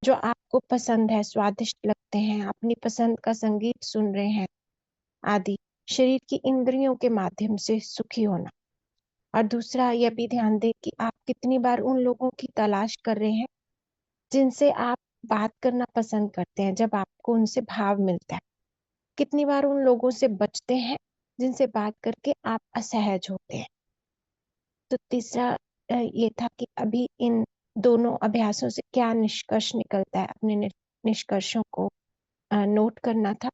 जो आपको पसंद है, स्वादिष्ट लगते हैं, अपनी पसंद का संगीत सुन रहे हैं आदि। शरीर की इंद्रियों के माध्यम से सुखी होना। और दूसरा यह भी ध्यान दें कि आप कितनी बार उन लोगों की तलाश कर रहे हैं जिनसे आप बात करना पसंद करते हैं, जब आपको उनसे भाव मिलता है। कितनी बार उन लोगों से बचते हैं जिनसे बात करके आप असहज होते हैं। तो तीसरा ये था कि अभी इन दोनों अभ्यासों से क्या निष्कर्ष निकलता है, अपने निष्कर्षों को नोट करना था।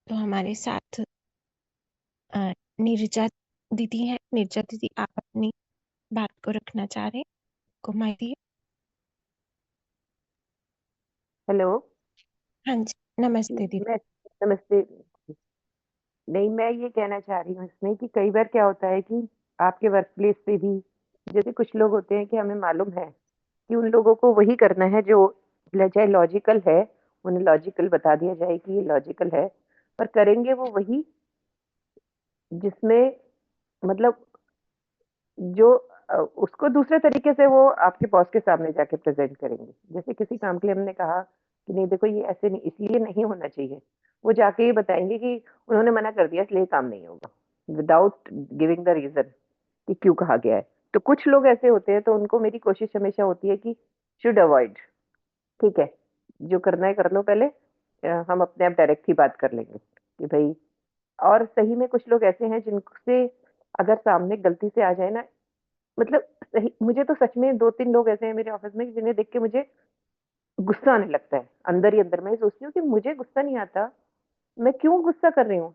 तो हमारे साथ नीरजा दीदी हैं। नीरजा दीदी, आप अपनी बात को रखना चाह रहे हैं, घुमाई दिए। हेलो। हाँ जी, नमस्ते दीदी। मैं नमस्ते। नहीं, मैं ये कहना चाह रही हूँ इसमें कि कई बार क्या होता है कि आपके वर्क प्लेस पे भी जैसे कुछ लोग होते हैं कि हमें मालूम है कि उन लोगों को वही करना है जो चाहे लॉजिकल है, उन्हें लॉजिकल बता दिया जाए कि ये लॉजिकल है, पर करेंगे वो वही जिसमें मतलब जो उसको दूसरे तरीके से वो आपके बॉस के सामने जाके प्रेजेंट करेंगे। जैसे किसी काम के लिए हमने कहा कि नहीं देखो ये ऐसे नहीं, इसलिए नहीं होना चाहिए, वो जाके ये बताएंगे कि उन्होंने मना कर दिया इसलिए काम नहीं होगा, विदाउट गिविंग द रीजन कि क्यों कहा गया है। तो कुछ लोग ऐसे होते हैं, तो उनको मेरी कोशिश हमेशा होती है कि शुड अवॉइड। ठीक है, जो करना है कर लो पहले, हम अपने आप डायरेक्ट ही बात कर लेंगे कि भाई। और सही में कुछ लोग ऐसे हैं जिनसे अगर सामने गलती से आ जाए ना, मतलब सही, मुझे तो सच में 2-3 लोग ऐसे हैं मेरे ऑफिस में जिन्हें देख के मुझे गुस्सा आने लगता है। अंदर ही अंदर मैं सोचती हूँ कि मुझे गुस्सा नहीं आता, मैं क्यों गुस्सा कर रही हूँ।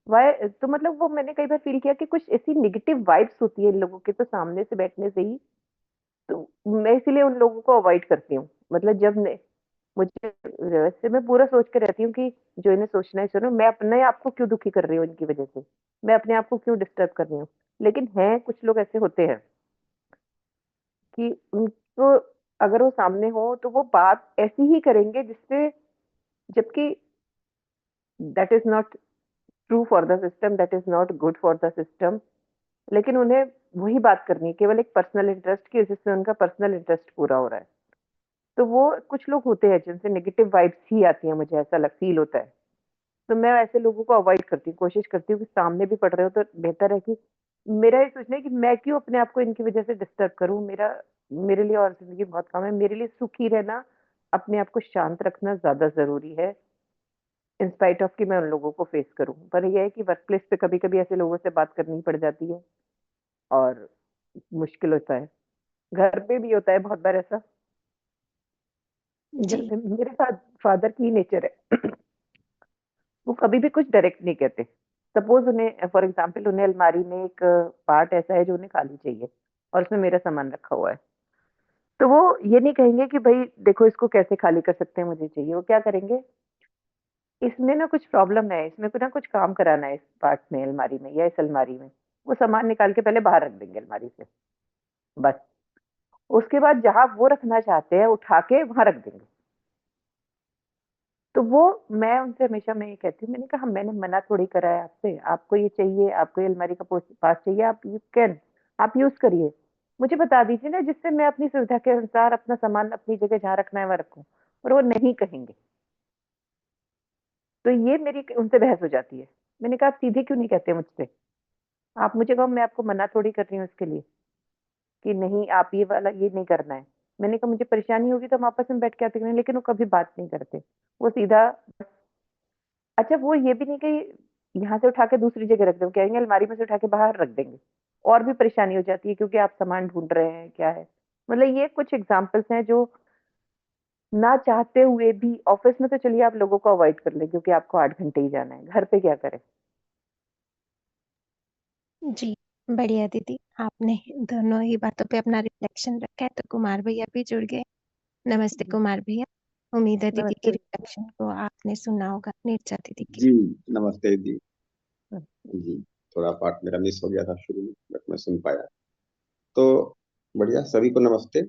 वाई तो मतलब वो मैंने कई बार फील किया कि कुछ ऐसी नेगेटिव वाइब्स होती है इन लोगों के, तो सामने से बैठने से ही, तो मैं इसीलिए उन लोगों को अवॉइड करती हूँ। मतलब जब मुझे वैसे मैं पूरा सोच के रहती हूँ कि जो इन्हें सोचना है सुनो, मैं अपने आप को क्यों दुखी कर रही हूँ इनकी वजह से, मैं अपने आप को क्यों डिस्टर्ब कर रही हूँ। लेकिन हैं कुछ लोग ऐसे होते हैं कि उनको अगर वो सामने हो तो वो बात ऐसी ही करेंगे जिससे, जबकि that is not true for the system, that is not good for the system. लेकिन उन्हें वही बात करनी है केवल एक पर्सनल इंटरेस्ट की, जिससे उनका पर्सनल इंटरेस्ट पूरा हो रहा है। तो वो कुछ लोग होते हैं जिनसे नेगेटिव वाइब्स ही आती है, मुझे ऐसा लग फील होता है। तो मैं ऐसे लोगों को अवॉइड करती हूँ, कोशिश करती हूँ कि सामने भी पढ़ रहे हो तो बेहतर है कि मेरा ये सोचना है कि मैं क्यों अपने आप को इनकी वजह से डिस्टर्ब करूँ। मेरे लिए और जिंदगी बहुत कम है, मेरे लिए सुखी रहना, अपने आप को शांत रखना ज्यादा जरूरी है, इंस्पाइट ऑफ कि मैं उन लोगों को फेस करूं। पर यह है कि वर्क प्लेस पे कभी कभी ऐसे लोगों से बात करनी पड़ जाती है और मुश्किल होता है। घर पे भी होता है बहुत बार ऐसा। घर जी पे मेरे फादर की नेचर है वो कभी भी कुछ डायरेक्ट नहीं कहते। सपोज उन्हें फॉर एग्जाम्पल उन्हें अलमारी में एक पार्ट ऐसा है जो उन्हें खाली चाहिए और उसमें मेरा सामान रखा हुआ है, तो वो ये नहीं कहेंगे कि भाई देखो इसको कैसे खाली कर सकते हैं, मुझे चाहिए। वो क्या करेंगे, इसमें ना कुछ प्रॉब्लम है, इसमें ना कुछ काम कराना है इस पार्ट में, अलमारी में या इस अलमारी में। वो सामान निकाल के पहले बाहर रख देंगे अलमारी से, बस। उसके बाद जहां वो रखना चाहते हैं उठा के वहां रख देंगे। तो वो, मैं उनसे हमेशा मैं ये कहती हूँ, मैंने कहा मैंने मना थोड़ी करा है आपसे, आपको ये चाहिए, आपको ये अलमारी का पास चाहिए, आप यू कैन, आप यूज करिए। मुझे बता दीजिए ना, जिससे मैं अपनी सुविधा के अनुसार अपना सामान अपनी जगह जहाँ रखना है वहां रखूं। और वो नहीं कहेंगे, तो ये मेरी उनसे बहस हो जाती है। मैंने कहा आप सीधे क्यों नहीं कहते मुझसे, आप मुझे कहो, मैं आपको मना थोड़ी कर रही हूँ इसके लिए कि नहीं आप ये वाला ये नहीं करना है। मैंने कहा मुझे परेशानी होगी तो हम आपस में बैठ के आते करें, लेकिन वो कभी बात नहीं करते। वो सीधा, अच्छा वो ये भी नहीं कि यहाँ से उठा के दूसरी जगह रख दो, कहेंगे अलमारी में से उठा के बाहर रख देंगे। और भी परेशानी हो जाती है क्योंकि आप सामान ढूंढ रहे हैं क्या है। मतलब ये कुछ एग्जाम्पल्स हैं जो ना चाहते हुए भी, ऑफिस में तो चलिए आप लोगों को अवॉइड कर ले क्योंकि आपको 8 घंटे ही जाना है, घर पे क्या करें। जी, बढ़िया दीदी, आपने दोनों ही बातों पे अपना रिफ्लेक्शन रखा है। तो कुमार भैया भी जुड़ गए। नमस्ते कुमार भैया। उम्मीद है दीदी की नमस्ते। रिफ्लेक्शन को आपने सुना होगा, नीरजा दीदी की। जी नमस्ते दी। जी, थोड़ा पार्ट मेरा मिस हो गया था शुरू में, बट मैं सुन पाया। तो बढ़िया, सभी को नमस्ते।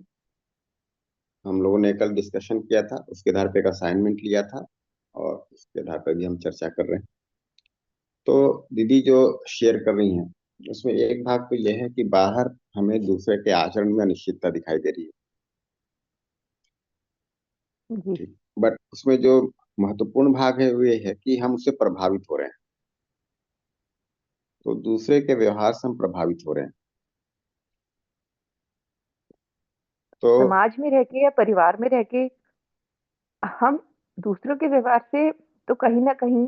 हम लोगों ने कल डिस्कशन किया था, उसके आधार पे एक असाइनमेंट लिया था और उसके आधार पर भी हम चर्चा कर रहे हैं। तो दीदी जो शेयर कर रही हैं, उसमें एक भाग तो यह है कि बाहर हमें दूसरे के आचरण में अनिश्चितता दिखाई दे रही है। जी। ठीक। बट उसमें जो महत्वपूर्ण भाग है वो ये है कि हम उससे प्रभावित हो रहे हैं। तो दूसरे के व्यवहार से हम प्रभावित हो रहे हैं। तो समाज में रह के या परिवार में रह के हम दूसरों के व्यवहार से तो कहीं ना कहीं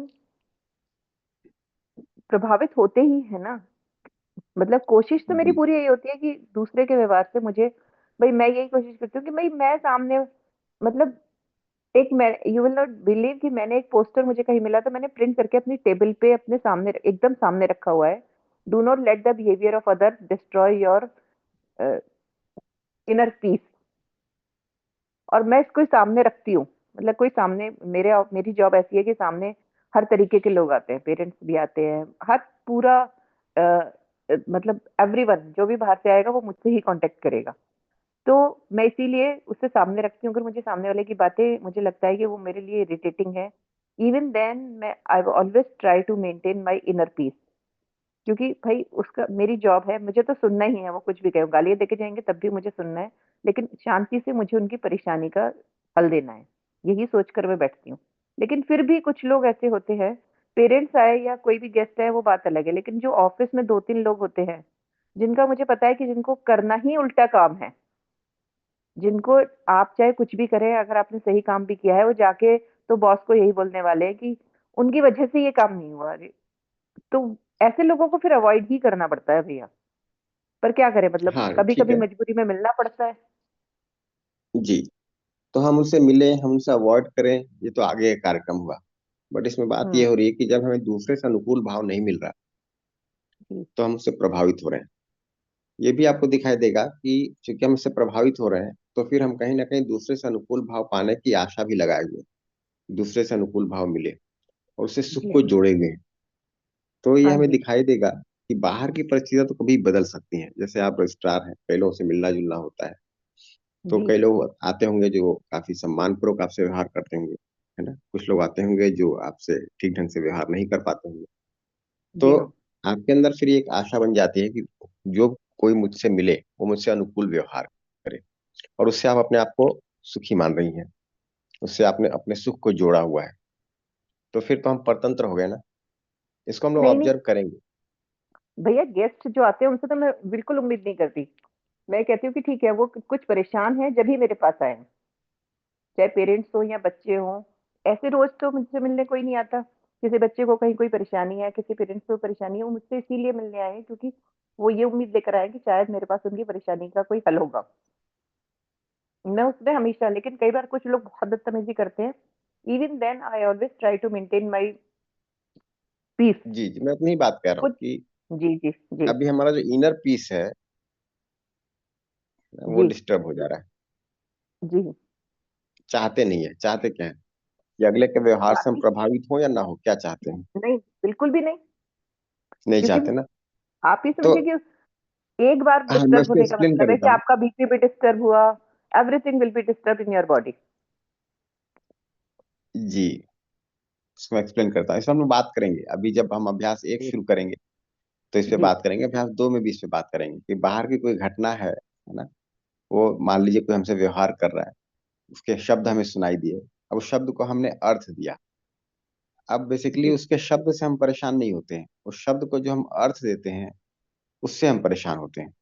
प्रभावित होते ही है ना। मतलब कोशिश तो मेरी जी पूरी यही होती है कि दूसरे के व्यवहार से मुझे, भाई मैं यही कोशिश करती हूँ कि भाई मैं सामने, मतलब एक, मैं, यू विल नॉट बिलीव कि मैंने एक पोस्टर मुझे कहीं मिला था, मैंने प्रिंट करके अपनी टेबल पे अपने सामने एकदम सामने रखा हुआ है। Do not let the behaviour of other destroy your inner peace. और मैं इसको सामने रखती हूँ। मतलब कोई सामने, मेरी जॉब ऐसी है कि सामने हर तरीके के लोग आते हैं, पेरेंट्स भी आते हैं, हर पूरा मतलब एवरीवन जो भी बाहर से आएगा वो मुझसे ही कांटेक्ट करेगा। तो मैं इसीलिए उसे सामने रखती हूँ। अगर मुझे सामने वाले की बातें, मुझे लगता है कि वो मेरे लिए इरिटेटिंग है, इवन देन मैं I always try to maintain my inner peace. क्योंकि भाई उसका, मेरी जॉब है, मुझे तो सुनना ही है, वो कुछ भी कहे, गालियां देके जाएंगे तब भी मुझे सुनना है, लेकिन शांति से मुझे उनकी परेशानी का हल देना है, यही सोचकर मैं बैठती हूँ। लेकिन फिर भी कुछ लोग ऐसे होते हैं, पेरेंट्स आए या कोई भी गेस्ट आए वो बात अलग है, लेकिन जो ऑफिस में 2-3 लोग होते हैं जिनका मुझे पता है कि जिनको करना ही उल्टा काम है, जिनको आप चाहे कुछ भी करें, अगर आपने सही काम भी किया है, वो जाके तो बॉस को यही बोलने वाले हैं कि उनकी वजह से ये काम नहीं हुआ। अरे, तो ऐसे लोगों को फिर अवॉइड ही करना पड़ता है भैया। पर क्या करें, मतलब हाँ, कभी ठीक कभी है। मजबूरी में मिलना पड़ता है। जी। तो हम उनसे मिले, हम उनसे अवॉइड करें, ये तो आगे एक कार्यक्रम हुआ। बट इसमें बात ये हम्म। हो रही है कि जब हमें दूसरे से अनुकूल भाव नहीं मिल रहा, जी। तो हम उससे प्रभावित हो रहे हैं। ये भी आपको दिखाई देगा कि चूंकि हम इससे प्रभावित हो रहे हैं, तो फिर हम कहीं ना कहीं दूसरे से अनुकूल भाव पाने की आशा भी लगाए हुए हैं। दूसरे से अनुकूल भाव मिले और उससे सुख जी। को जोड़े हुए हैं। तो ये हाँ हमें जी। दिखाई देगा कि बाहर की परिस्थितियां तो कभी बदल सकती हैं। जैसे आप रजिस्ट्रार हैं, कई लोगों से मिलना जुलना होता है। तो जी। कई लोग आते होंगे जो काफी सम्मानपूर्वक आपसे व्यवहार करते होंगे, है ना। कुछ लोग आते होंगे जो आपसे ठीक ढंग से व्यवहार नहीं कर पाते होंगे। तो जी हाँ। आपके अंदर फिर एक आशा बन जाती है कि जो कोई मुझसे मिले वो मुझसे अनुकूल व्यवहार करे, और उससे आप अपने आप को सुखी मान रही हैं। उससे आपने अपने सुख को जोड़ा हुआ है। तो फिर तो हम परतंत्र हो गए ना। इसको हम लोग नहीं नहीं ऑब्जर्व करेंगे। भैया, गेस्ट जो आते हैं उनसे तो मैं बिल्कुल उम्मीद नहीं करती। मैं कहती हूँ कि ठीक है, वो कुछ परेशान है जब ही मेरे पास आए, चाहे पेरेंट्स हो या बच्चे हो। ऐसे रोज तो मुझसे मिलने कोई नहीं आता। किसी बच्चे को कहीं कोई परेशानी है, किसी पेरेंट्स को परेशानी है, वो मुझसे इसीलिए मिलने आए हैं क्योंकि वो ये उम्मीद लेकर आए कि शायद मेरे पास उनकी परेशानी का कोई हल होगा। मैं उसमें हमेशा, लेकिन कई बार कुछ लोग बहुत बदतमीजी करते हैं। Even then I always try to maintain my peace. जी जी, मैं अपनी बात कह रहा हूँ कुछ। कि जी जी। जी। अभी हमारा जो इनर पीस है वो जी। डिस्टर्ब हो जा रहा है। जी। चाहते नहीं है, चाहते क्या है कि अगले के व्यवहार से हम बाकी प्रभावित हो या ना हो, क्या चाहते हैं? नहीं, बिल्कुल भी नहीं। नहीं क्योंकि चाहते ना। आप ही तो समझिए कि एक बार हाँ, मैं डिस्टर्ब उसको होने का एक्सप्लेन कर मतलब है देता कि हूँ। आपका बीपी भी डिस्टर्ब हुआ। Everything will be disturb in your body. जी, इसको एक्सप्लेन करता हूँ। इस पर हम लोग बात करेंगे अभी, जब हम अभ्यास 1 जी। शुरू करेंगे तो इस पे जी। बात करेंगे। अभ्यास 2 में भी इस पे बात करेंगे कि बाहर की कोई घटना है ना। वो मान लीजिए कोई हमसे व्यवहार कर रहा है, उसके शब्द हमें सुनाई दिए। अब उस शब्द को हमने अर्थ दिया। अब बेसिकली जी। उसके शब्द से हम परेशान नहीं होते हैं, उस शब्द को जो हम अर्थ देते हैं उससे हम परेशान होते हैं।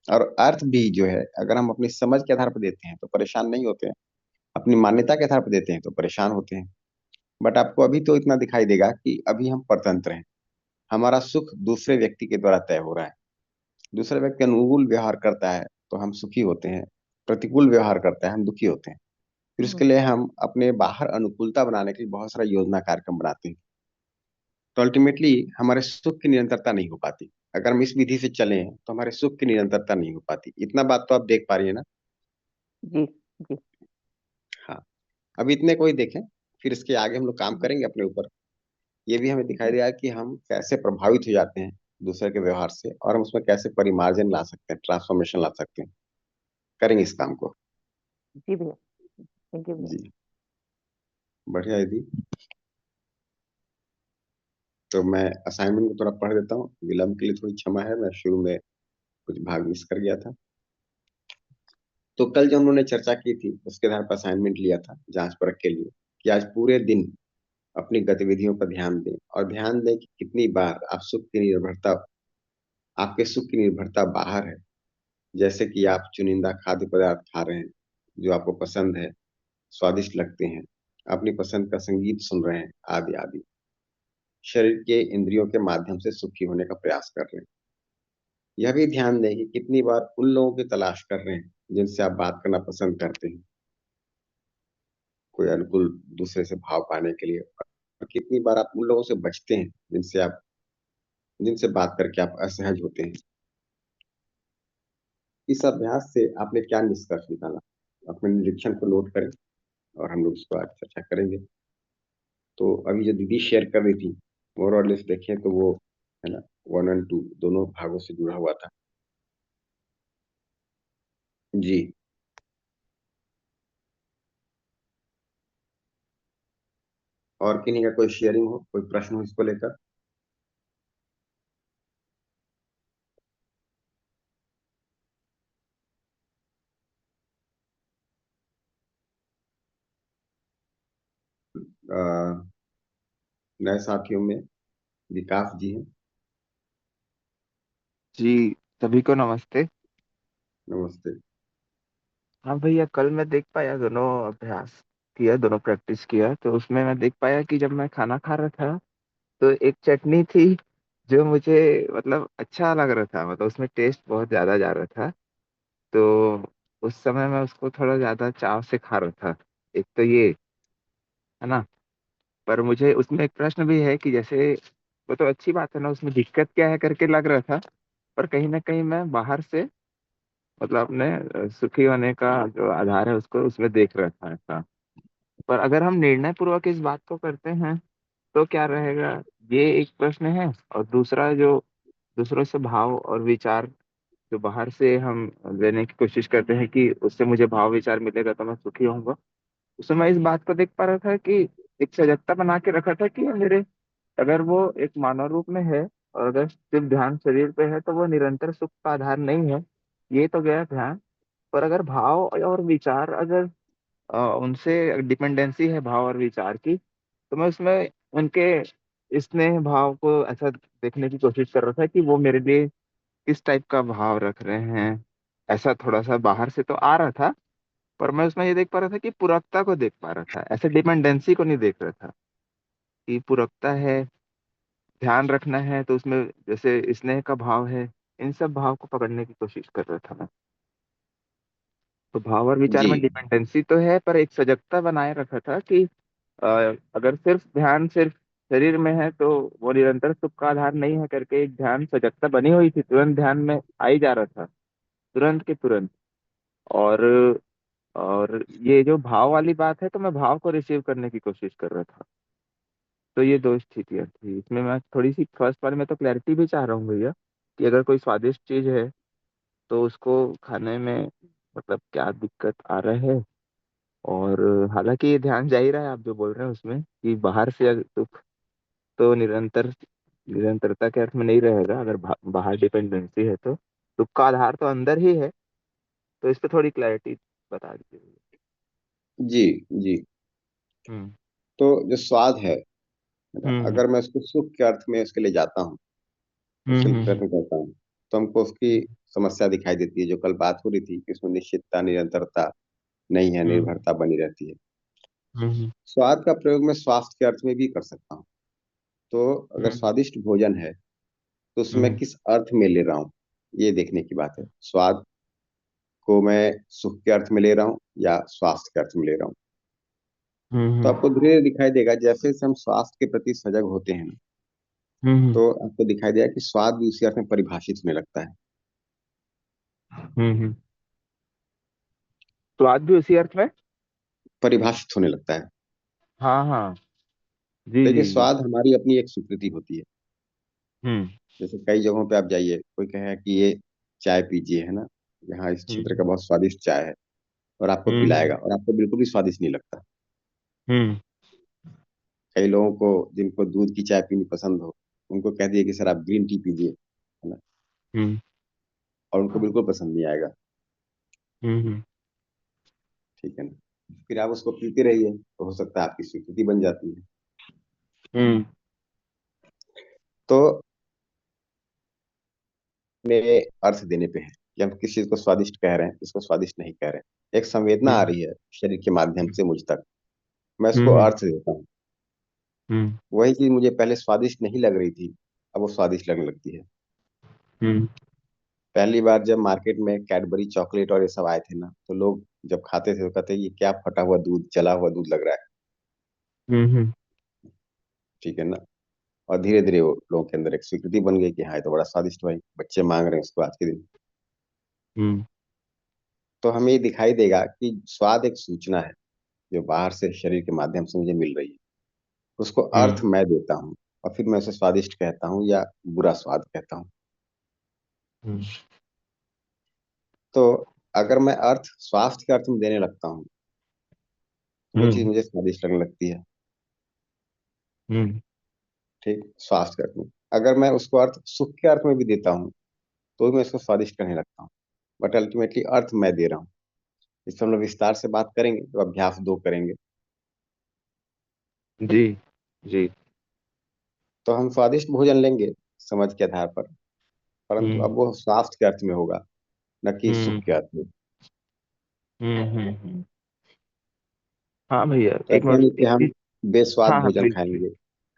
और अर्थ भी जो है, अगर हम अपनी समझ के आधार पर देते हैं तो परेशान नहीं होते हैं, अपनी मान्यता के आधार पर देते हैं तो परेशान होते हैं। बट आपको अभी तो इतना दिखाई देगा कि अभी हम परतंत्र हैं। हमारा सुख दूसरे व्यक्ति के द्वारा तय हो रहा है। दूसरा व्यक्ति अनुकूल व्यवहार करता है तो हम सुखी होते हैं, प्रतिकूल व्यवहार करता है हम दुखी होते हैं। फिर उसके लिए हम अपने बाहर अनुकूलता बनाने के लिए बहुत सारा योजना कार्यक्रम बनाते हैं। तो अल्टीमेटली हमारे सुख की निरंतरता नहीं हो पाती। अगर हम इस विधि से चलें तो हमारे सुख की निरंतरता नहीं हो पाती। इतना बात तो आप देख पा रही है ना। जी। जी। हाँ। अभी इतने को ही देखें, फिर इसके आगे हम लोग काम करेंगे अपने ऊपर। ये भी हमें दिखाई जी। देगा कि हम कैसे प्रभावित हो जाते हैं दूसरे के व्यवहार से, और हम उसमें कैसे परिमार्जन ला सकते हैं, ट्रांसफॉर्मेशन ला सकते हैं। करेंगे इस काम को। जी भैया। Thank you. जी, बढ़िया दीदी। तो मैं असाइनमेंट को थोड़ा पढ़ देता हूँ, विलम्ब के लिए थोड़ी क्षमा है, मैं शुरू में कुछ भाग मिस कर गया था। तो कल जो हम लोगों ने चर्चा की थी उसके आधार पर असाइनमेंट लिया था जांच परख के लिए, कि आज पूरे दिन अपनी गतिविधियों पर ध्यान दें और ध्यान दें कि कितनी बार आप सुख की निर्भरता आपके सुख की निर्भरता बाहर है। जैसे कि आप चुनिंदा खाद्य पदार्थ खा रहे हैं जो आपको पसंद है, स्वादिष्ट लगते हैं, अपनी पसंद का संगीत सुन रहे हैं, आदि आदि। शरीर के इंद्रियों के माध्यम से सुखी होने का प्रयास कर रहे हैं। यह भी ध्यान दें कि कितनी बार उन लोगों की तलाश कर रहे हैं जिनसे आप बात करना पसंद करते हैं, कोई अनुकूल दूसरे से भाव पाने के लिए, और कितनी बार आप उन लोगों से बचते हैं जिनसे बात करके आप असहज होते हैं। इस अभ्यास से आपने क्या निष्कर्ष निकाला? अपने निरीक्षण को नोट करें और हम लोग इसको आज चर्चा करेंगे। तो अभी जो दीदी शेयर कर रही थी, मोर और लेस देखें तो वो है ना, 1 और 2 दोनों भागों से जुड़ा हुआ था। जी। और किन्हीं का कोई शेयरिंग हो, कोई प्रश्न हो इसको लेकर? अ, नए साथियों में विकास जी हैं। जी, सभी को नमस्ते। नमस्ते। हाँ भैया, कल मैं देख पाया, दोनों अभ्यास किया, दोनों प्रैक्टिस किया, तो उसमें मैं देख पाया कि जब मैं खाना खा रहा था तो एक चटनी थी जो मुझे मतलब अच्छा लग रहा था, मतलब उसमें टेस्ट बहुत ज्यादा जा रहा था। तो उस समय मैं उसको थोड़ा ज्यादा चाव से खा रहा था। एक तो ये है ना। पर मुझे उसमें एक प्रश्न भी है कि जैसे वो तो अच्छी बात है ना, उसमें दिक्कत क्या है करके लग रहा था। पर कहीं ना कहीं मैं बाहर से मतलब अपने सुखी होने का जो आधार है उसको उसमें देख रहा था ऐसा। पर अगर हम निर्णय पूर्वक इस बात को करते हैं तो क्या रहेगा, ये एक प्रश्न है। और दूसरा, जो दूसरों से भाव और विचार जो बाहर से हम लेने की कोशिश करते हैं कि उससे मुझे भाव विचार मिलेगा तो मैं सुखी होऊंगा, उसमें मैं इस बात को देख पा रहा था कि एक सजगता बना के रखा था कि मेरे, अगर वो एक मानव रूप में है और अगर सिर्फ ध्यान शरीर पे है तो वो निरंतर सुख का आधार नहीं है। ये तो गया ध्यान। पर अगर भाव और विचार, अगर उनसे डिपेंडेंसी है भाव और विचार की, तो मैं उसमें उनके स्नेह भाव को ऐसा देखने की कोशिश कर रहा था कि वो मेरे लिए किस टाइप का भाव रख रहे हैं। ऐसा थोड़ा सा बाहर से तो आ रहा था, पर मैं उसमें ये देख पा रहा था कि पूरकता को देख पा रहा था, ऐसे डिपेंडेंसी को नहीं देख रहा था। कि पूरकता है, ध्यान रखना है, तो उसमें जैसे स्नेह का भाव है, इन सब भाव को पकड़ने की कोशिश कर रहा था मैं। तो भाव और विचार जी। में डिपेंडेंसी तो है, पर एक सजगता बनाए रखा था कि अ, अगर सिर्फ ध्यान सिर्फ शरीर में है तो वो निरंतर सुख का आधार नहीं है करके एक ध्यान सजगता बनी हुई थी, तुरंत ध्यान में आ ही जा रहा था, तुरंत के तुरंत। और और ये जो भाव वाली बात है, तो मैं भाव को रिसीव करने की कोशिश कर रहा था। तो ये दो स्थितियां थी इसमें। मैं थोड़ी सी फर्स्ट वाले में तो क्लैरिटी भी चाह रहा हूँ भैया, कि अगर कोई स्वादिष्ट चीज है तो उसको खाने में मतलब क्या दिक्कत आ रहा है। और हालांकि ये ध्यान जा ही रहा है आप जो बोल रहे हैं उसमें, कि बाहर से अगर सुख तो निरंतरता के अर्थ में नहीं रहेगा, अगर बाहर डिपेंडेंसी है तो सुख का आधार तो अंदर ही है। तो इस पे थोड़ी क्लैरिटी बता दीजिए। जी। जी। हम्म तो जो स्वाद है ना, हम्म अगर मैं उसको सुख के अर्थ में उसके लिए जाता हूँ, उसके लिए हम्म प्रयत्न करता हूँ, तो हमको उसकी समस्या दिखाई देती है। जो कल बात हो रही थी कि उसमें निश्चितता, निरंतरता नहीं है, हम्म निर्भरता बनी रहती है। हम्म स्वाद का प्रयोग मैं स्वास्थ्य के अर्थ में भी कर सकता हूँ। तो अगर हम्म स्वादिष्ट भोजन है तो उसमें हम्म किस अर्थ में ले रहा हूँ, ये देखने की बात है। स्वाद को मैं सुख के अर्थ में ले रहा हूँ या स्वास्थ्य के अर्थ में ले रहा हूँ। तो हम्म आपको धीरे धीरे दिखाई देगा, जैसे जैसे हम स्वास्थ्य के प्रति सजग होते हैं ना, हम्म तो आपको दिखाई देगा कि स्वाद भी उसी अर्थ में परिभाषित होने लगता है। हम्म। स्वाद भी उसी अर्थ में। परिभाषित होने लगता है। हाँ हाँ। जी देखिए, जी जी। स्वाद हमारी अपनी एक स्वीकृति होती है। हम्म जैसे कई जगहों पे आप जाइए, कोई कहे कि ये चाय पीजिए, है ना, यहाँ इस क्षेत्र हम्म का बहुत स्वादिष्ट चाय है, और आपको हम्म पिलाएगा और आपको बिल्कुल भी स्वादिष्ट नहीं लगता। हम्म कई लोगों को जिनको दूध की चाय पीनी पसंद हो, उनको कह दिए कि सर आप ग्रीन टी पीजिए, है ना, हम्म और उनको बिल्कुल पसंद नहीं आएगा। हम्म ठीक है ना, फिर आप उसको पीते रहिए तो हो सकता है आपकी स्वीकृति बन जाती है। हम्म तो मेरे अर्थ देने पे है कि हम किस चीज को स्वादिष्ट कह रहे हैं, किसको स्वादिष्ट नहीं कह रहे हैं। एक संवेदना आ हम्म रही है शरीर के माध्यम से मुझ तक, मैं उसको हम्म अर्थ देता हूँ। हम्म वही चीज मुझे पहले स्वादिष्ट नहीं लग रही थी, अब वो स्वादिष्ट लगने लगती है। हम्म पहली बार जब मार्केट में कैडबरी चॉकलेट और ये सब आए थे ना, तो लोग जब खाते थे तो कहते ये क्या फटा हुआ दूध, जला हुआ दूध लग रहा है। हम्म ठीक है ना। और धीरे धीरे वो लोगों के अंदर एक स्वीकृति बन गई कि हाँ ये तो बड़ा स्वादिष्ट, भाई बच्चे मांग रहे हैं उसको आज के दिन। हम्म तो हमें ये दिखाई देगा कि स्वाद एक सूचना है जो बाहर से शरीर के माध्यम से मुझे मिल रही है, उसको अर्थ हम्म मैं देता हूँ और फिर मैं उसे स्वादिष्ट कहता हूँ या बुरा स्वाद कहता हूँ। हम्म तो अगर मैं अर्थ स्वास्थ्य के अर्थ में देने लगता हूँ तो वो चीज हम्म मुझे स्वादिष्ट लगने लगती है। हम्म ठीक, स्वास्थ्य के अर्थ में। अगर मैं उसको अर्थ सुख के अर्थ में भी देता हूँ तो भी मैं इसको स्वादिष्ट करने लगता हूँ। बट अल्टीमेटली अर्थ मैं दे रहा हूँ। इस पर हम लोग विस्तार से बात करेंगे, तो अभ्यास 2 करेंगे। जी जी। तो हम स्वादिष्ट भोजन लेंगे समझ के आधार पर, परंतु हम्म अब वो स्वास्थ्य के अर्थ में होगा, न कि सुख के हम्म अर्थ में। हम्म। हाँ भैया, तो एक ऐसा मिनट, नहीं कि एक हम चीज। बेस्वाद हाँ हाँ, भोजन प्लीज प्लीज। खाएंगे,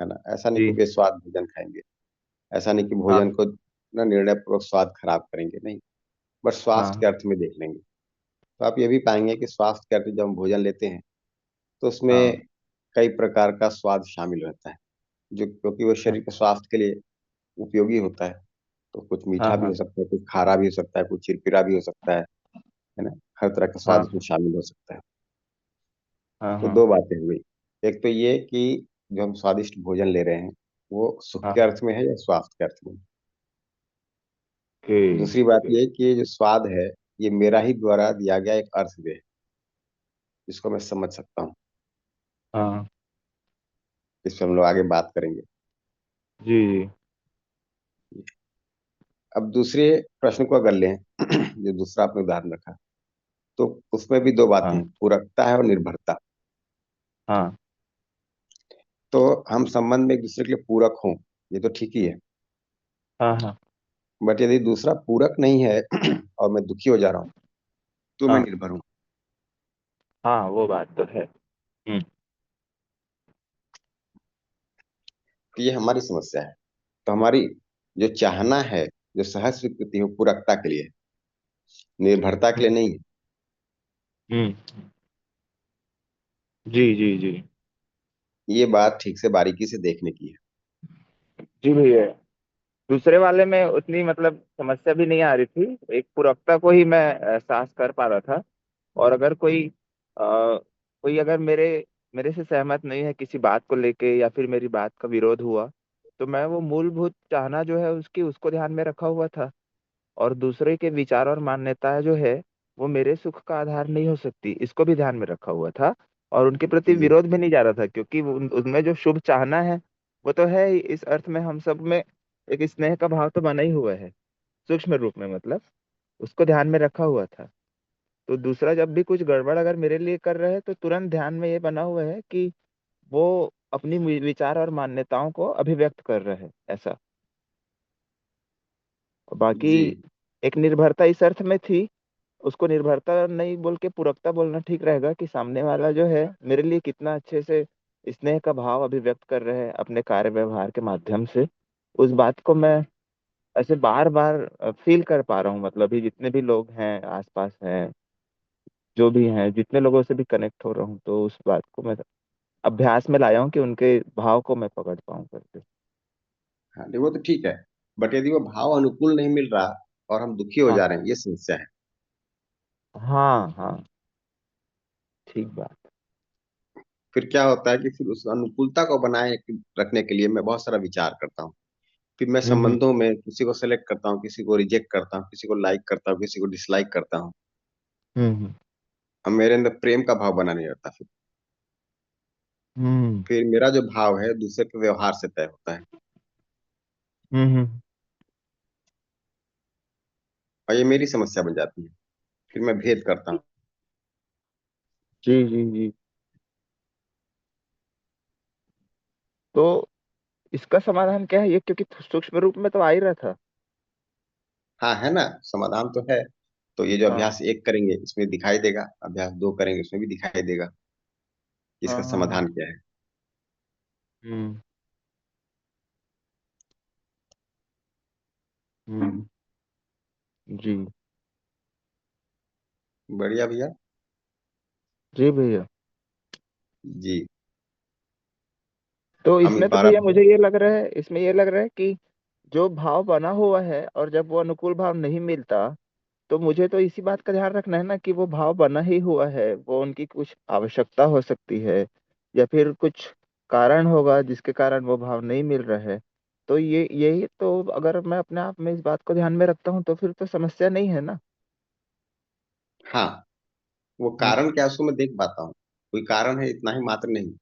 है ना, ऐसा नहीं कि जी। बेस्वाद भोजन खाएंगे। ऐसा नहीं कि हाँ भोजन को ना निर्णय पूर्वक स्वाद खराब करेंगे, नहीं, बट स्वास्थ्य के हाँ अर्थ में देख लेंगे। तो आप ये भी पाएंगे कि स्वास्थ्य के अर्थ में जब हम भोजन लेते हैं तो उसमें हाँ कई प्रकार का स्वाद शामिल रहता है, जो क्योंकि वो शरीर के स्वास्थ्य के लिए उपयोगी होता है। तो कुछ हाँ मीठा भी हाँ हो सकता है, कुछ खारा भी हो सकता है, कुछ चिरपिरा भी हो सकता है ना, हर तरह का स्वाद हाँ उसमें शामिल हो सकता है। हाँ तो हाँ 2 बातें हुई। एक तो ये कि जो हम स्वादिष्ट भोजन ले रहे हैं वो सुख हाँ के हाँ। अर्थ में है या स्वास्थ्य के अर्थ में। ओके दूसरी बात ओके। ये कि ये जो स्वाद है ये मेरा ही द्वारा दिया गया एक अर्थ है जिसको मैं समझ सकता हूँ। हाँ। इस पर हम लोग आगे बात करेंगे। जी जी। अब दूसरे प्रश्न को अगर लें जो दूसरा आपने उदाहरण रखा, तो उसमें भी 2 बातें हाँ हैं, पूरकता है और निर्भरता। हाँ तो हम संबंध में एक दूसरे के लिए पूरक हों, ये तो ठीक ही है। हाँ हाँ बट यदि दूसरा पूरक नहीं है और मैं दुखी हो जा रहा हूँ तो मैं हाँ निर्भर हूँ। हाँ, वो बात तो है। तो ये हमारी समस्या है। तो हमारी जो चाहना है, जो सहज स्वीकृति हो, पूरकता के लिए, निर्भरता के लिए हम्म नहीं है। हम्म, जी जी जी। ये बात ठीक से बारीकी से देखने की है। जी भैया, दूसरे वाले में उतनी मतलब समस्या भी नहीं आ रही थी, एक पूरकता को ही मैं एहसास कर पा रहा था। और अगर कोई अगर मेरे मेरे से सहमत नहीं है किसी बात को लेके, या फिर मेरी बात का विरोध हुआ, तो मैं वो मूलभूत चाहना जो है उसकी, उसको ध्यान में रखा हुआ था। और दूसरे के विचार और मान्यताएं जो है वो मेरे सुख का आधार नहीं हो सकती, इसको भी ध्यान में रखा हुआ था। और उनके प्रति जी विरोध भी नहीं जा रहा था, क्योंकि उनमें जो शुभ चाहना है वो तो है ही। इस अर्थ में हम सब में एक स्नेह का भाव तो बना ही हुआ है, सूक्ष्म रूप में मतलब, उसको ध्यान में रखा हुआ था। तो दूसरा जब भी कुछ गड़बड़ अगर मेरे लिए कर रहे हैं, तो तुरंत ध्यान में ये बना हुआ है कि वो अपनी विचार और मान्यताओं को अभिव्यक्त कर रहे हैं, ऐसा। और बाकी जी। एक निर्भरता इस अर्थ में थी, उसको निर्भरता नहीं बोल के पूरकता बोलना ठीक रहेगा, कि सामने वाला जो है मेरे लिए कितना अच्छे से स्नेह का भाव अभिव्यक्त कर रहे हैं अपने कार्य व्यवहार के माध्यम से। उस बात को मैं ऐसे बार बार फील कर पा रहा हूँ, मतलब अभी जितने भी लोग हैं आसपास हैं, जो भी हैं, जितने लोगों से भी कनेक्ट हो रहा हूँ, तो उस बात को मैं अभ्यास में लाया हूँ कि उनके भाव को मैं पकड़ पाऊँ करके। हाँ नहीं, वो तो ठीक है। बट यदि वो भाव अनुकूल नहीं मिल रहा और हम दुखी हो हाँ जा रहे हैं, ये समस्या है। हाँ हाँ, ठीक बात। फिर क्या होता है कि फिर उस अनुकूलता को बनाए रखने के लिए मैं बहुत सारा विचार करता हूँ। फिर मैं हम्म संबंधों में किसी को सेलेक्ट करता हूँ, किसी को रिजेक्ट करता हूँ, किसी को लाइक करता हूँ, किसी को डिसलाइक करता हूँ। हम्म अब मेरे अंदर प्रेम का भाव बना नहीं रहता। हम्म फिर मेरा जो भाव है दूसरे के व्यवहार से तय होता है। हम्म। और ये मेरी समस्या बन जाती है। फिर मैं भेद करता हूँ। जी जी जी। तो इसका समाधान क्या है? ये क्योंकि सूक्ष्म रूप में तो आ ही रहा था। हाँ, है ना, समाधान तो है। तो ये जो हाँ अभ्यास एक करेंगे इसमें दिखाई देगा, अभ्यास दो करेंगे उसमें भी दिखाई देगा कि हाँ इसका हाँ हाँ। समाधान क्या है। हम्म हम्म। जी बढ़िया भैया। जी भैया। जी। तो अमी इसमें तो पारा भैया भैया। मुझे ये लग रहा है, इसमें ये लग रहा है कि जो भाव बना हुआ है और जब वो अनुकूल भाव नहीं मिलता, तो मुझे तो इसी बात का ध्यान रखना है ना कि वो भाव बना ही हुआ है, वो उनकी कुछ आवश्यकता हो सकती है या फिर कुछ कारण होगा जिसके कारण वो भाव नहीं मिल रहा है। तो ये यही तो, अगर मैं अपने आप में इस बात को ध्यान में रखता हूँ तो फिर तो समस्या नहीं है ना। हाँ, वो हम्म। कारण क्या है उसको मैं देख पाता हूँ। कोई कारण है इतना ही मात्र नहीं।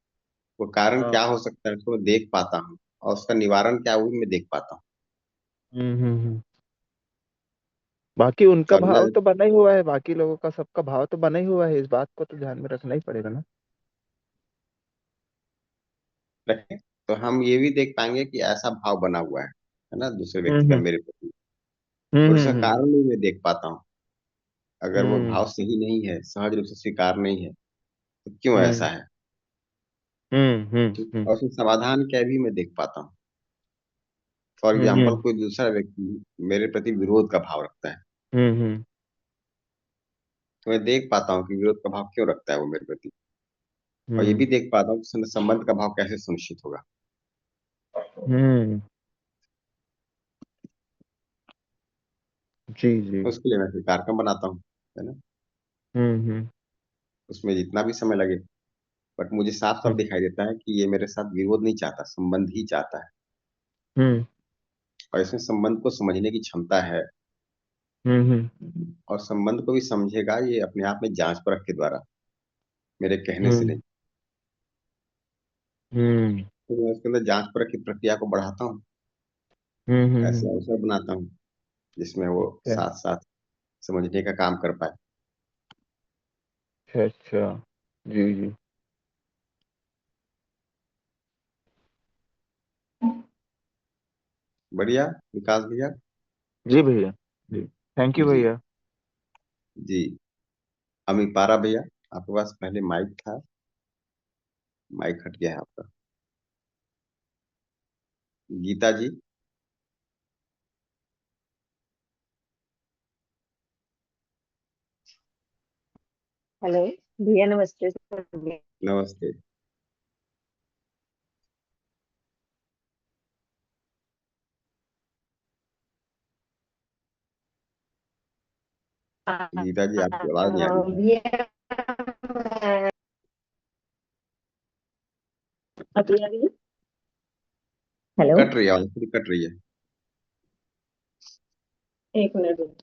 वो कारण हाँ। क्या हो सकता है उसको मैं देख पाता हूँ, और उसका निवारण क्या है वो भी मैं देख पाता हूँ। हम्म। बाकी उनका और भाव न तो बना ही हुआ है, बाकी लोगों का सबका भाव तो बना ही हुआ है, इस बात को तो ध्यान में रखना ही पड़ेगा ना। रखें तो हम ये भी देख पाएंगे कि ऐसा भाव बना हुआ है ना, दूसरे व्यक्ति का हम्म मेरे प्रति। और हम्म उसका हम्म कारण भी मैं देख पाता हूँ। अगर वो हम्म भाव सही नहीं है, सहज रूप से स्वीकार नहीं है, तो क्यों हम्म ऐसा है। ठीक। हम्म और उसमें समाधान क्या भी मैं देख पाता हूँ। फॉर एग्जाम्पल, हम्म कोई दूसरा व्यक्ति मेरे प्रति विरोध का भाव रखता है, हम्म तो मैं देख पाता हूँ कि विरोध का भाव क्यों रखता है वो मेरे प्रति। और ये भी हम्म देख पाता हूँ कि संबंध का भाव कैसे सुनिश्चित होगा। हम्म। जी जी। उसके लिए मैं फिर कार्यक्रम बनाता हूँ, है ना। हम्म। उसमें जितना भी समय लगे, बट मुझे साफ साफ हम्म दिखाई देता है कि ये मेरे साथ विरोध नहीं चाहता, संबंध ही चाहता है। हम्म और इसमें संबंध को समझने की क्षमता है। हम्म और संबंध को भी समझेगा ये अपने आप में जांच परख के द्वारा, मेरे कहने से नहीं। हम्म हम्म तो मैं उसके अंदर जांच परख की प्रक्रिया को बढ़ाता हूँ। ऐसे हम्म। अवसर बनाता हूँ जिसमें वो अच्छा साथ साथ समझने का काम कर पाए। अच्छा अच्छा। जी जी। बढ़िया विकास भैया। जी भैया। जी। थैंक यू जी। भैया। जी। अमी पारा भैया, आपके पास पहले माइक था, माइक हट गया है आपका। गीता जी। हेलो भैया, नमस्ते सर। नमस्ते। गीता जी आपकी आवाज नहीं आ रही है। भैया अभी आ रही है? हेलो, कट रही है आवाज, थोड़ी कट रही है। एक मिनट रुको।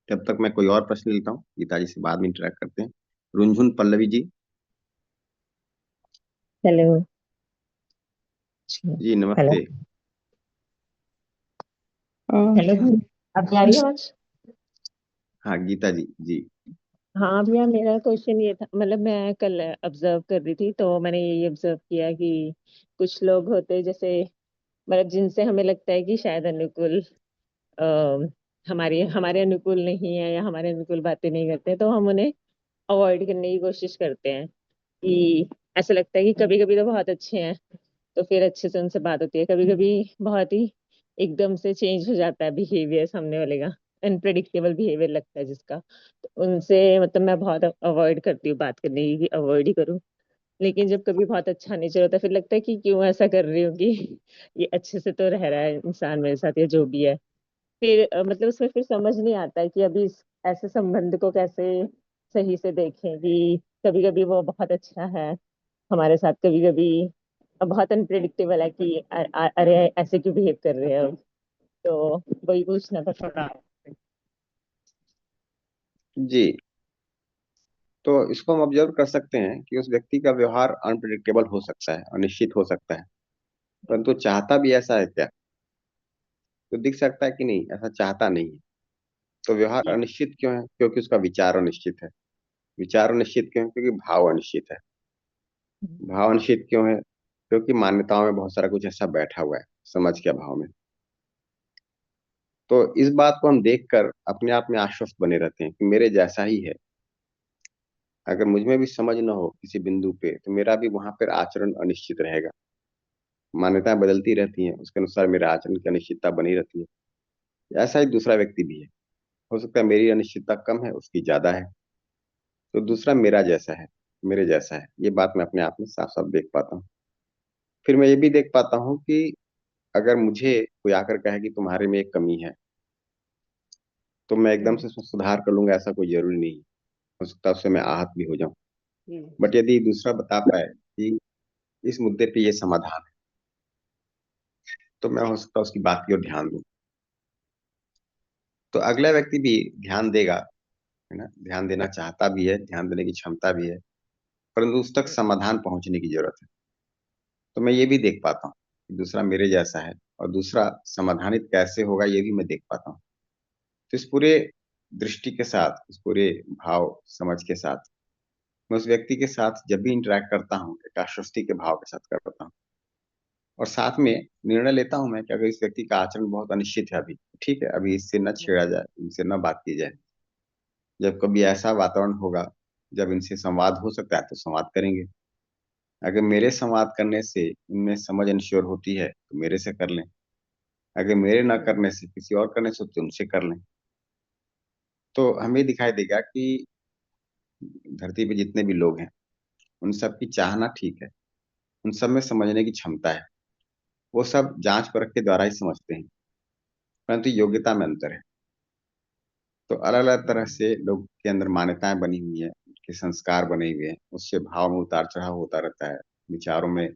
तब तक मैं कोई और प्रश्न लेता हूँ, गीता जी से बाद में इंटरेक्ट करते हैं। रुनझुन पल्लवी जी। हेलो। जी हेलो। नमस्ते। हेलो अब जा रही है आवाज? हाँ गीता जी जी। हाँ भैया, मेरा क्वेश्चन ये था, मतलब मैं कल ऑब्जर्व कर रही थी तो मैंने ये ऑब्जर्व किया कि कुछ लोग होते हैं जैसे, मतलब जिनसे हमें लगता है कि शायद अनुकूल हमारे हमारे अनुकूल नहीं है या हमारे अनुकूल बातें नहीं करते, तो हम उन्हें अवॉइड करने की कोशिश करते हैं। कि ऐसा लगता है कि कभी कभी तो बहुत अच्छे हैं, तो फिर अच्छे से उनसे बात होती है, कभी कभी बहुत ही एकदम से चेंज हो जाता है बिहेवियर सामने वाले का, अनप्रेडिक्टेबल बिहेवियर लगता है जिसका, तो उनसे मतलब मैं बहुत अवॉइड करती हूँ बात करने की, कि अवॉइड ही करूँ। लेकिन जब कभी बहुत अच्छा नेचर होता है फिर लगता है कि क्यों ऐसा कर रही हूँ कि ये अच्छे से तो रह रहा है इंसान मेरे साथ या जो भी है। फिर मतलब उसमें फिर समझ नहीं आता है कि अभी ऐसे संबंध को कैसे सही से देखें कि कभी कभी वो बहुत अच्छा है हमारे साथ, कभी कभी बहुत अनप्रिडिक्टेबल है कि अरे ऐसे क्यों बिहेव कर रहे हैं। तो वही पूछना था थोड़ा। जी। तो इसको हम ऑब्जर्व कर सकते हैं कि उस व्यक्ति का व्यवहार अनप्रिडिक्टेबल हो सकता है, अनिश्चित हो सकता है, परंतु चाहता भी ऐसा है क्या? तो दिख सकता है कि नहीं, ऐसा चाहता नहीं है। तो व्यवहार जी। अनिश्चित क्यों है? क्योंकि उसका विचार अनिश्चित है। विचार अनिश्चित क्यों है? क्योंकि भाव अनिश्चित है। भाव अनिश्चित क्यों है? क्योंकि मान्यताओं में बहुत सारा कुछ ऐसा बैठा हुआ है, समझ के अभाव में। तो इस बात को हम देखकर अपने आप में आश्वस्त बने रहते हैं कि मेरे जैसा ही है। अगर मुझ में भी समझ न हो किसी बिंदु पे, तो मेरा भी वहां पर आचरण अनिश्चित रहेगा। मान्यताएं बदलती रहती हैं, उसके अनुसार मेरे आचरण की अनिश्चितता बनी रहती है। ऐसा ही दूसरा व्यक्ति भी है। हो सकता है मेरी अनिश्चितता कम है, उसकी ज्यादा है, तो दूसरा मेरा जैसा है, मेरे जैसा है। ये बात मैं अपने आप में साफ साफ देख पाता हूँ। फिर मैं ये भी देख पाता हूँ कि अगर मुझे कोई आकर कहे कि तुम्हारे में एक कमी है, तो मैं एकदम से उसमें सुधार कर लूंगा, ऐसा कोई जरूरी नहीं है। हो सकता है उससे मैं आहत भी हो जाऊं। बट यदि दूसरा बता पाए कि इस मुद्दे पे ये समाधान है, तो मैं हो सकता है उसकी बात की ओर ध्यान दूं। तो अगला व्यक्ति भी ध्यान देगा, है ना, ध्यान देना चाहता भी है, ध्यान देने की क्षमता भी है, परंतु उस तक समाधान पहुंचने की जरूरत है। तो मैं ये भी देख पाता हूँ कि दूसरा मेरे जैसा है, और दूसरा समाधानित कैसे होगा ये भी मैं देख पाता हूँ। तो इस पूरे दृष्टि के साथ, इस पूरे भाव समझ के साथ, मैं उस व्यक्ति के साथ जब भी इंटरेक्ट करता हूँ, एक आश्वस्ति के भाव के साथ करता हूँ। और साथ में निर्णय लेता हूँ मैं कि अगर इस व्यक्ति का आचरण बहुत अनिश्चित है अभी, ठीक है, अभी इससे न छेड़ा जाए, इनसे न बात की जाए। जब कभी ऐसा वातावरण होगा जब इनसे संवाद हो सकता है, तो संवाद करेंगे। अगर मेरे संवाद करने से इनमें समझ इंश्योर होती है, तो मेरे से कर लें। अगर मेरे ना करने से किसी और करने से, तो उनसे कर लें। तो हमें दिखाई देगा कि धरती पे जितने भी लोग हैं, उन सब की चाहना ठीक है, उन सब में समझने की क्षमता है। वो सब जांच परख के द्वारा ही समझते हैं, परंतु योग्यता में अंतर है। तो अलग अलग तरह से लोग के अंदर मान्यताएं बनी हुई है, उनके संस्कार बने हुए हैं, उससे भाव में उतार चढ़ाव होता रहता है, विचारों में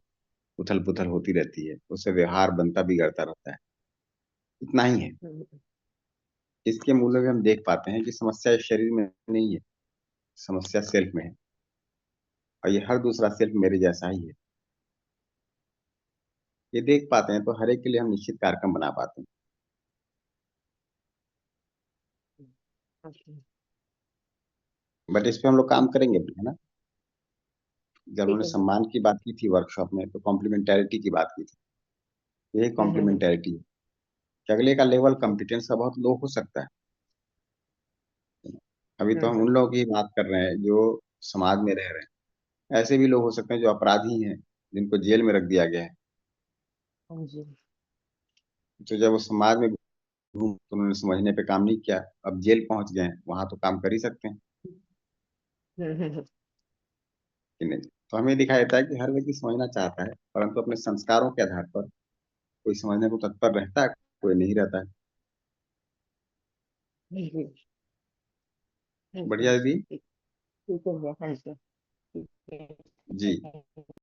उथल पुथल होती रहती है, उससे व्यवहार बनता बिगड़ता रहता है। इतना ही है। इसके मूल में हम देख पाते हैं कि समस्या इस शरीर में नहीं है, समस्या सेल्फ में है, और ये हर दूसरा सेल्फ मेरे जैसा ही है। ये देख पाते हैं तो हर एक के लिए हम निश्चित कार्यक्रम बना पाते हैं। बट इस पे हम लोग काम करेंगे भी, है ना। जब ठीक उन्होंने है। सम्मान की बात की थी वर्कशॉप में, तो कॉम्प्लीमेंटेरिटी की बात की थी। यही कॉम्प्लीमेंटेरिटी है कि अगले का लेवल कॉम्पिटेंस का बहुत लो हो सकता है। अभी तो हम उन लोगों की बात कर रहे हैं जो समाज में रह रहे हैं। ऐसे भी लोग हो सकते हैं जो अपराधी हैं, जिनको जेल में रख दिया गया है। जी। तो जब वो समाज में घूम, तो उन्होंने समझने पे काम नहीं किया, अब जेल पहुंच गए हैं, वहां तो काम कर ही सकते हैं कि नहीं। तो हमें दिखाई देता है कि हर व्यक्ति समझना चाहता है, परंतु अपने संस्कारों के आधार पर कोई समझने को तत्पर रहता है, कोई नहीं रहता है। जी। बढ़िया दीदी। ठीक है भैया, हाँ जी। ठीक जी। है।